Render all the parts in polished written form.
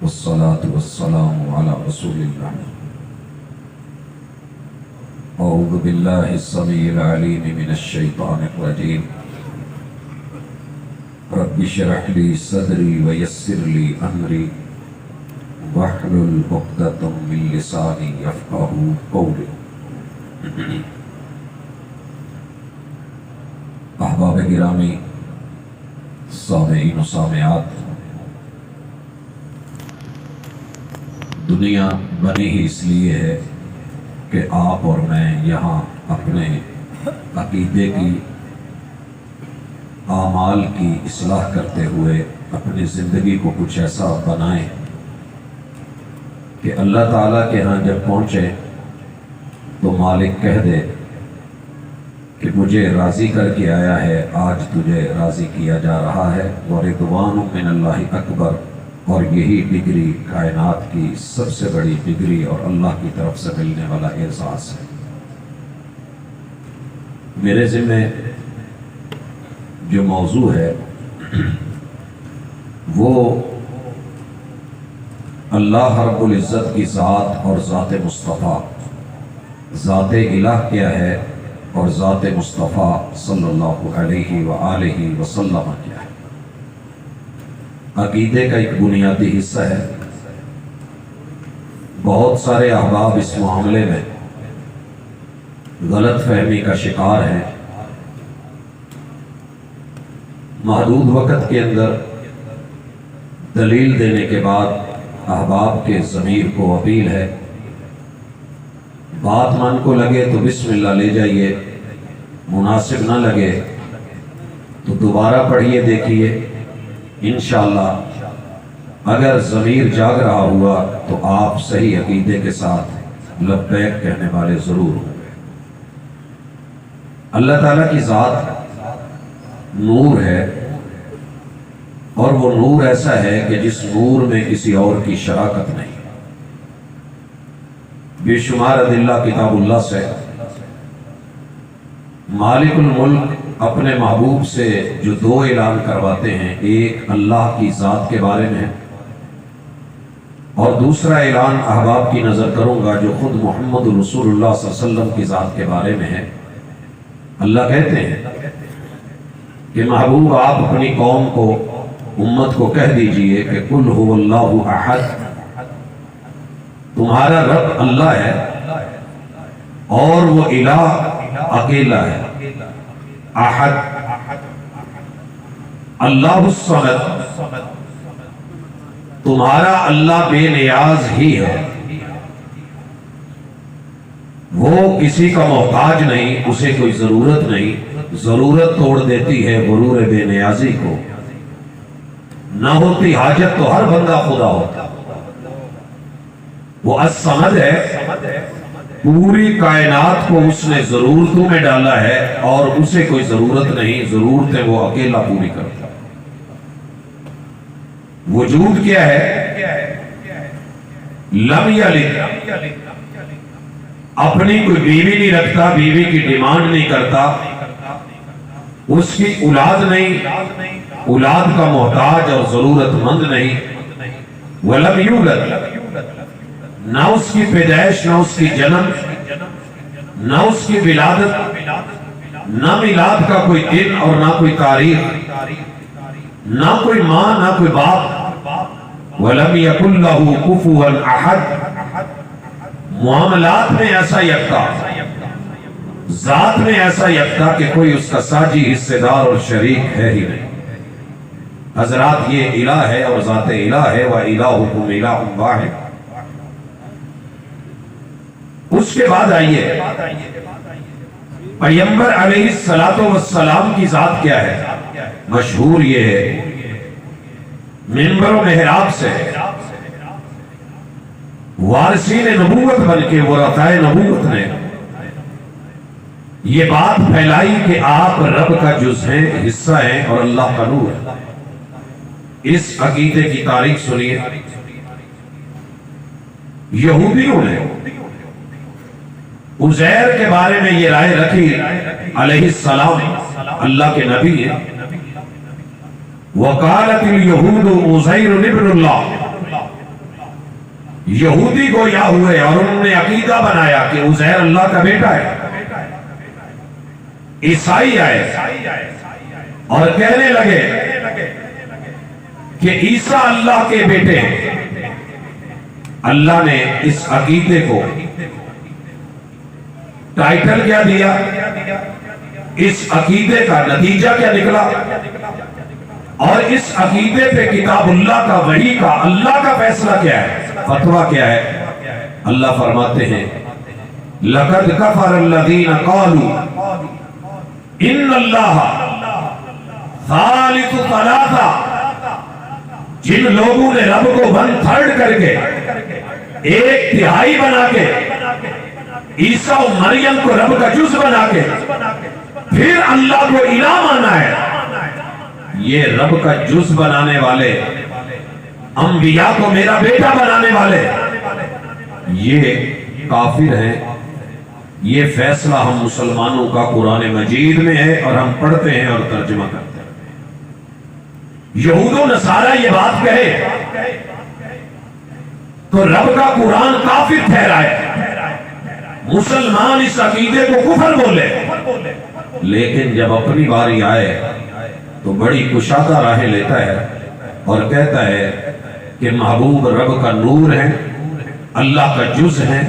والصلاة والسلام على رسول الله. أعوذ بالله السميع العليم من الشيطان الرجيم. رب اشرح لي صدري ويسر لي أمري واحلل عقدة من لساني يفقهوا قولي. احباب گرامی، سامعین و سامعات، دنیا بنی ہی اس لیے ہے کہ آپ اور میں یہاں اپنے عقیدے کی، اعمال کی اصلاح کرتے ہوئے اپنی زندگی کو کچھ ایسا بنائیں کہ اللہ تعالیٰ کے ہاں جب پہنچے تو مالک کہہ دے کہ مجھے راضی کر کے آیا ہے، آج تجھے راضی کیا جا رہا ہے. ورضوان من اللہ اکبر، اور یہی ڈگری کائنات کی سب سے بڑی ڈگری اور اللہ کی طرف سے ملنے والا اعزاز ہے. میرے ذمہ جو موضوع ہے وہ اللہ رب العزت کی ذات اور ذات مصطفیٰ، ذات الہ کیا ہے اور ذات مصطفیٰ صلی اللہ علیہ وآلہ وسلم کیا ہے. عقیدے کا ایک بنیادی حصہ ہے. بہت سارے احباب اس معاملے میں غلط فہمی کا شکار ہیں. محدود وقت کے اندر دلیل دینے کے بعد احباب کے ضمیر کو اپیل ہے، بات من کو لگے تو بسم اللہ لے جائیے، مناسب نہ لگے تو دوبارہ پڑھیے، دیکھیے. انشاءاللہ اگر ضمیر جاگ رہا ہوا تو آپ صحیح عقیدے کے ساتھ لبیک کہنے والے ضرور ہوں گے. اللہ تعالیٰ کی ذات نور ہے، اور وہ نور ایسا ہے کہ جس نور میں کسی اور کی شراکت نہیں. بے شمار ادلہ کتاب اللہ سے مالک الملک اپنے محبوب سے جو دو اعلان کرواتے ہیں، ایک اللہ کی ذات کے بارے میں اور دوسرا اعلان احباب کی نظر کروں گا جو خود محمد رسول اللہ صلی اللہ علیہ وسلم کی ذات کے بارے میں ہے. اللہ کہتے ہیں کہ محبوب آپ اپنی قوم کو، امت کو کہہ دیجئے کہ قل هو اللہ احد، تمہارا رب اللہ ہے اور وہ الہ اکیلا ہے. احد، اللہ الصمد، تمہارا اللہ بے نیاز ہی ہے، وہ کسی کا محتاج نہیں، اسے کوئی ضرورت نہیں. ضرورت توڑ دیتی ہے غرور بے نیازی کو، نہ ہوتی حاجت تو ہر بندہ خدا ہوتا. وہ الصمد ہے، پوری کائنات کو اس نے ضرورتوں میں ڈالا ہے اور اسے کوئی ضرورت نہیں، ضرورتیں وہ اکیلا پوری کرتا. وجود کیا ہے؟ لم یلد، اپنی کوئی بیوی نہیں رکھتا، بیوی کی ڈیمانڈ نہیں کرتا، اس کی اولاد نہیں، اولاد کا محتاج اور ضرورت مند نہیں. ولم یولد، نہ اس کی پیدائش، نہ اس کی جنم، نہ اس کی ولادت، نہ میلاد کا کوئی دن اور نہ کوئی تاریخ، نہ کوئی ماں نہ کوئی باپ. وَلَمْ يَكُنْ لَهُ كُفُوًا أَحَدٌ، معاملات میں ایسا یکتا، ذات میں ایسا یکتا کہ کوئی اس کا ساجی، حصے دار اور شریک ہے ہی نہیں. حضرات یہ الہ ہے اور ذات الہ ہے. وَإِلَٰهُكُمْ إِلَٰهٌ وَاحِدٌ. اس کے بعد آئیے پیغمبر علیہ السلام کی ذات کیا ہے؟ مشہور یہ ہے، منبر و محراب سے وارثین نبوت بن کے ورثائے نبوت نے یہ بات پھیلائی کہ آپ رب کا جز ہیں، حصہ ہیں اور اللہ کا نور ہے. اس عقیدے کی تاریخ سنیے. یہودیوں نے عزیر کے بارے میں یہ رائے رکھی، علیہ السلام اللہ کے نبی ہیں. وقالت اليہود عزیر ابن اللہ، یہودی گویا ہوئے اور انہوں نے عقیدہ بنایا کہ عزیر اللہ کا بیٹا ہے. عیسائی آئے اور کہنے لگے کہ عیسیٰ اللہ کے بیٹے ہیں. اللہ نے اس عقیدے کو ٹائٹل کیا دیا؟ اس عقیدے کا نتیجہ کیا نکلا؟ اور اس عقیدے پہ کتاب اللہ کا، وحی کا، اللہ کا فیصلہ کیا ہے، فتویٰ کیا ہے؟ اللہ فرماتے ہیں لَقَدْ كَفَرَ الَّذِينَ قَالُوا إِنَّ اللَّهَ ثَالِثُ ثَلَاثَةٍ. جن لوگوں نے رب کو 1/3 کر کے، 1/3 بنا کے، عیسیٰ و مریم کو رب کا جز بنا کے پھر اللہ کو الہ مانا ہے، یہ رب کا جز بنانے والے، انبیاء کو میرا بیٹا بنانے والے، یہ کافر ہیں. یہ فیصلہ ہم مسلمانوں کا قرآن مجید میں ہے اور ہم پڑھتے ہیں اور ترجمہ کرتے ہیں. یہود و نصارہ یہ بات کہے تو رب کا قرآن کافر ٹھہرائے، مسلمان اس عقیدے کو کفر بولے. لیکن جب اپنی باری آئے تو بڑی کشادہ راہیں لیتا ہے اور کہتا ہے کہ محبوب رب کا نور ہے، اللہ کا جز ہے،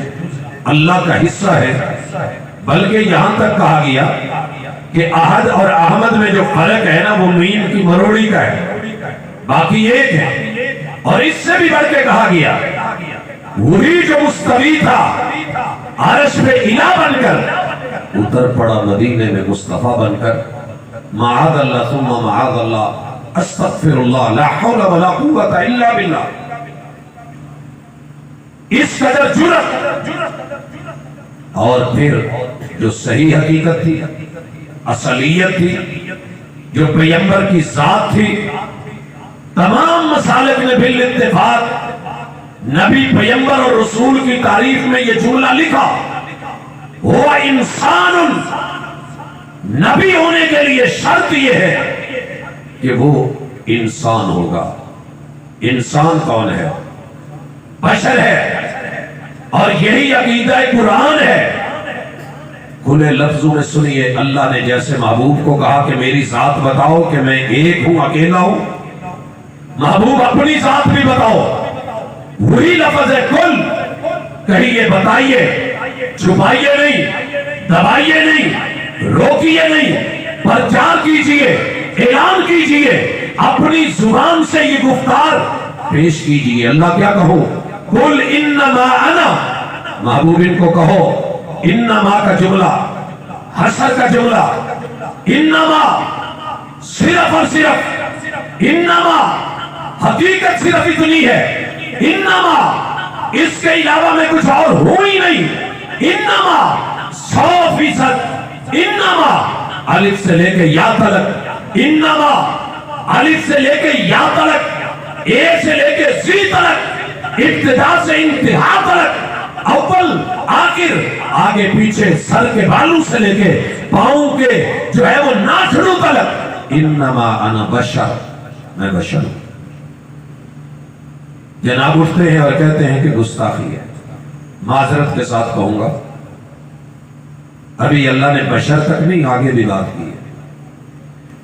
اللہ کا حصہ ہے. بلکہ یہاں تک کہا گیا کہ احد اور احمد میں جو فرق ہے نا وہ میم کی مروڑی کا ہے، باقی ایک ہے. اور اس سے بھی بڑھ کے کہا گیا وہی جو مستوی تھا عرش پہ الہ بن کر اتر پڑا مدینے میں مصطفیٰ بن کر. معاذ اللہ ثم معاذ اللہ، استغفر اللہ، لا حول ولا قوت الا باللہ. اس قدر جرأت. اور پھر جو صحیح حقیقت تھی، اصلیت تھی، جو پیغمبر کی ذات تھی، تمام مسالک نے بالاتفاق نبی پیغمبر اور رسول کی تعریف میں یہ جملہ لکھا، وہ انسان. نبی ہونے کے لیے شرط یہ ہے کہ وہ انسان ہوگا. انسان کون ہے؟ بشر ہے. اور یہی عقیدہ قرآن ہے. کھلے لفظوں میں سنیے، اللہ نے جیسے محبوب کو کہا کہ میری ذات بتاؤ کہ میں ایک ہوں، اکیلا ہوں، محبوب اپنی ذات بھی بتاؤ. وہی لفظ ہے کل. کہیے، بتائیے، چھپائیے نہیں، دبائیے نہیں، روکیے نہیں، پرچار کیجئے، اعلان کیجئے، اپنی زبان سے یہ گفتار پیش کیجئے. اللہ کیا کہو؟ قل انما انا. محبوب ان کو کہو انما کا جملہ، حسر کا جملہ، انما صرف اور صرف، انما حقیقت صرف اتنی ہے، انما اس کے علاوہ میں کچھ اور ہوں ہی نہیں. انما 100%، انما الف سے لے کے یا تلک، انما الف سے لے کے یا تلک، اے سے لے کے زی تلک، ابتدا سے انتہا تلک، اول آخر، آگے پیچھے، سر کے بالوں سے لے کے پاؤں کے جو ہے وہ ناخنوں تلک. انما انا بشر، میں بشر ہوں. جناب اٹھتے ہیں اور کہتے ہیں کہ گستاخی ہے. معذرت کے ساتھ کہوں گا، ابھی اللہ نے بشر تک نہیں، آگے بھی بات کی ہے.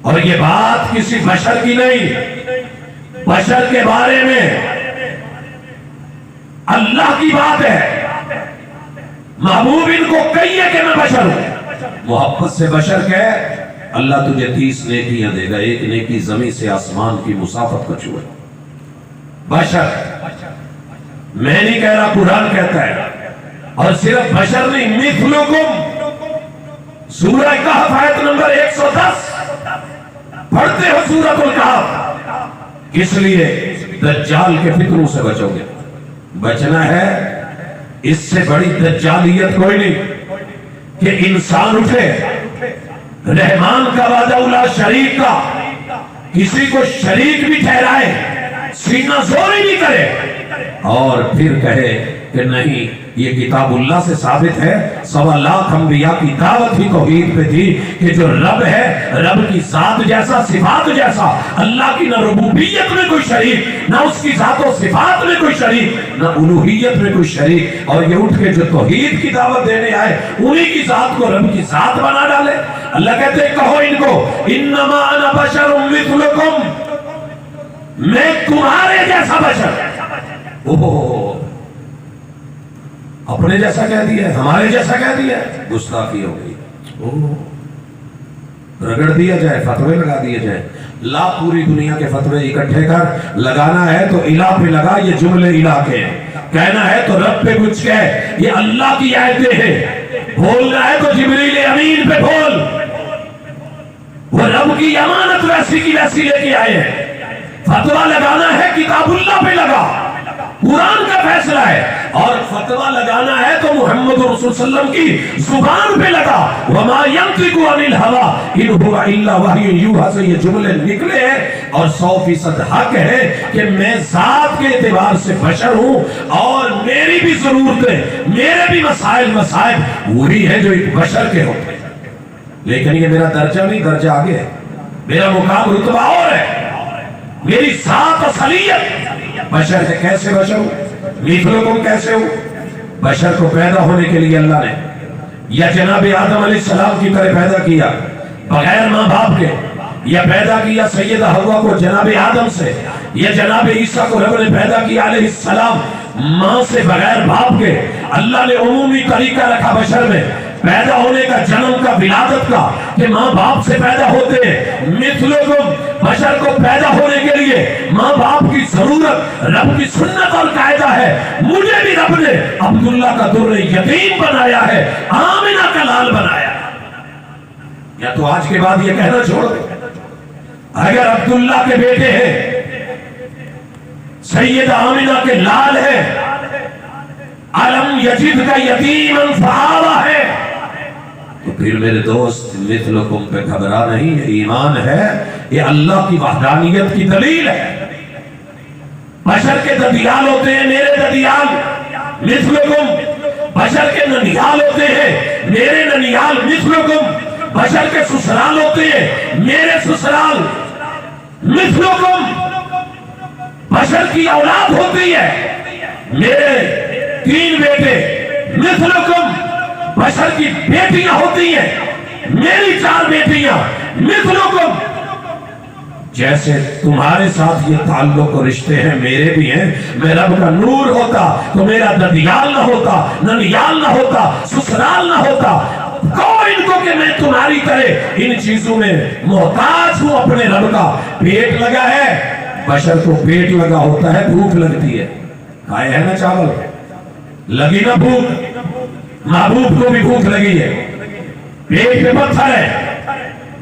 اور یہ بات کسی بشر کی نہیں، بشر کے بارے میں اللہ کی بات ہے. محبوب ان کو کہیے کہ میں بشر ہوں. محبت سے بشر کہے، اللہ تجھے 30 نیکیاں دے گا، ایک نیکی زمین سے آسمان کی مسافت کا چھوڑے. بشر، میں نہیں کہہ رہا، قرآن کہتا ہے. اور صرف بشر نہیں، مثلکم. سورہ کہف آیت نمبر 110 پڑھتے ہو سورۃ الکہف. اس لیے دجال کے فکروں سے بچو گے. بچنا ہے، اس سے بڑی دجالیت کوئی نہیں کہ انسان اٹھے رحمان کا وعدہ لا شریک کا، کسی کو شریک بھی ٹھہرائے، سینہ زوری بھی کرے، اور پھر کہے کہ نہیں، یہ کتاب اللہ سے ثابت ہے، 1.25 انبیاء کی دعوت ہی توحید پہ تھی کہ جو رب ہے، رب کی ذات جیسا، صفات جیسا، اللہ کی نہ ربوبیت میں کوئی شریک، نہ اس کی ذات و صفات میں کوئی شریک، نہ الوہیت میں کوئی شریک، اور یہ اٹھ کے جو توحید کی دعوت دینے آئے انہی کی ذات کو رب کی ذات بنا ڈالے۔ اللہ کہتے ہیں کہو ان کو انما انا بشر مثلکم، میں تمہارے جیسا بشر۔ اپنے جیسا کہہ دیا، ہمارے جیسا کہہ دیا، گستاخی ہو گئی۔ رگڑ دیا جائے، فتوے لگا دیے جائے، لا پوری دنیا کے فتوے اکٹھے کر، لگانا ہے تو الہ پہ لگا، یہ جملے الہ کے ہیں، کہنا ہے تو رب پہ کچھ کہہ، یہ اللہ کی آیتیں ہیں، بولنا ہے تو جبریل امین پہ بول، وہ رب کی امانت ویسی کی ویسی لے کے آئے ہیں۔ فتوہ لگانا ہے کتاب اللہ پہ لگا، قرآن کا فیصلہ ہے، اور فتوہ لگانا ہے تو محمد رسول صلی اللہ علیہ وسلم کی زبان پہ لگا، وما ينطق عن الهوى ان هو الا وحی یوحی سے یہ جملے نکلے ہیں، اور 100% حق ہے کہ میں ذات کے اعتبار سے بشر ہوں، اور میری بھی ضرورتیں، میرے بھی مسائل وہی ہے جو ایک بشر کے ہوتے ہیں، لیکن یہ میرا درجہ نہیں، درجہ آگے ہے، میرا مقام رتبہ اور ہے، میری ذات اصلیت بشر ہے۔ کیسے بشر ہوں؟ مثلکم کیسے ہوں؟ بشر کو پیدا ہونے کے لیے اللہ نے یا جناب آدم علیہ السلام کی طرح پیدا کیا بغیر ماں باپ کے، یا پیدا کیا سیدہ حوا کو جناب آدم سے، یا جناب عیسیٰ کو رب نے پیدا کیا علیہ السلام ماں سے بغیر باپ کے۔ اللہ نے عمومی طریقہ رکھا بشر میں پیدا ہونے کا، جنم کا، ولادت کا، کہ ماں باپ سے پیدا ہوتے ہیں۔ مثلکم، بشر کو پیدا ہونے کے لیے ماں باپ کی ضرورت رب کی سنت اور قاعدہ ہے۔ مجھے بھی رب نے عبداللہ کا در یتیم بنایا ہے، آمنہ کا لال بنایا ہے۔ یا تو آج کے بعد یہ کہنا چھوڑ دے، اگر عبداللہ کے بیٹے ہیں، سیدہ آمنہ کے لال ہے، علم یجد کا یتیما فآویٰ ہے، تو پھر میرے دوست مثلکم پہ گھبرا نہیں، یہ ایمان ہے، یہ اللہ کی وحدانیت کی دلیل ہے۔ بشر کے ددیال ہوتے ہیں، میرے ددیال، مثلکم، بشر کے ننیال ہوتے ہیں، میرے ننیال، مثلکم، بشر کے سسرال ہوتے ہیں، میرے سسرال، مثلکم، بشر کی اولاد ہوتی ہے، میرے 3 بیٹے، مثلکم، بشر کی بیٹیاں ہوتی ہیں، میری 4 بیٹیاں، مثلکم، جیسے تمہارے ساتھ یہ تعلق و رشتے ہیں میرے بھی ہیں۔ میں رب کا نور ہوتا تو میرا ددیال نہ ہوتا، ننیال نہ ہوتا، سسرال نہ ہوتا۔ کہو ان کو کہ میں تمہاری طرح ان چیزوں میں محتاج ہوں اپنے رب کا۔ پیٹ لگا ہے، بشر کو پیٹ لگا ہوتا ہے، بھوک لگتی ہے، کھائے ہے نا چاول، لگی نا بھوک، محبوب کو بھی بھوک لگی ہے، پیٹ پہ پتھر ہے،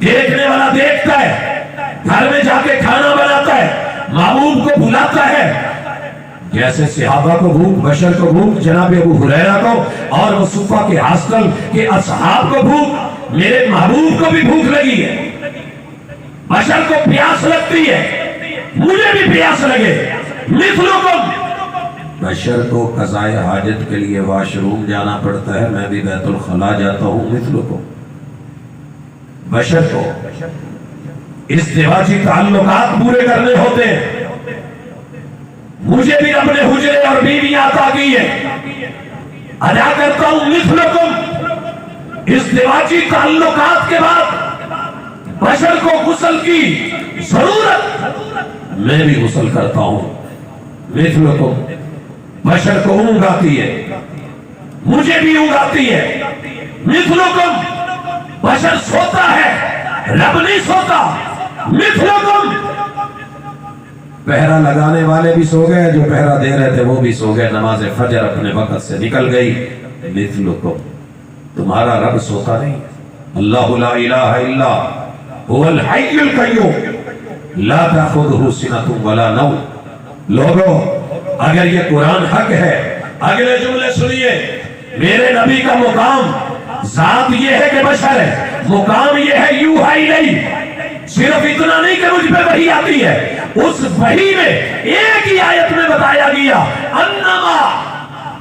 دیکھنے والا دیکھتا ہے، گھر میں جا کے کھانا بناتا ہے، محبوب کو بلاتا ہے۔ جیسے صحابہ کو بھوک، بشر کو بھوک، جناب ابو ہریرہ کو اور وہ صفہ کے ہاسٹل کے اصحاب کو بھوک، میرے محبوب کو بھی بھوک لگی ہے، بشر کو پیاس لگتی ہے، مجھے بھی پیاس لگے۔ مثلکم، بشر کو قضائے حاجت کے لیے واش روم جانا پڑتا ہے، میں بھی بیت الخلا جاتا ہوں، مثلکم، بشر کو ازدواجی تعلقات پورے کرنے ہوتے ہیں، مجھے بھی اپنے حجرے اور بیویاں عطا کی ہے، ادا کرتا ہوں، مثلکم، ازدواجی تعلقات کے بعد بشر کو غسل کی ضرورت، میں بھی غسل کرتا ہوں، مثلکم، بشر کو اونگ آتی ہے، مجھے بھی اونگ آتی ہے، مثلکم، بشر سوتا ہے، رب نہیں سوتا، مثلکم، پہرا لگانے والے بھی سو گئے، جو پہرا دے رہے تھے وہ بھی سو گئے، نماز فجر اپنے وقت سے نکل گئی، مثلکم، تمہارا رب سوتا نہیں، اللہ لا الہ الا هو الحی القیوم لا تأخذہ سنۃ ولا نوم۔ لوگوں اگر یہ قرآن حق ہے، اگلے جملے سنیے، میرے نبی کا مقام ذات یہ ہے کہ بشر ہے، مقام یہ ہے یوحی الیہ، صرف اتنا نہیں کہ مجھ پہ وحی آتی ہے، اس وحی میں ایک ہی آیت میں بتایا گیا انما،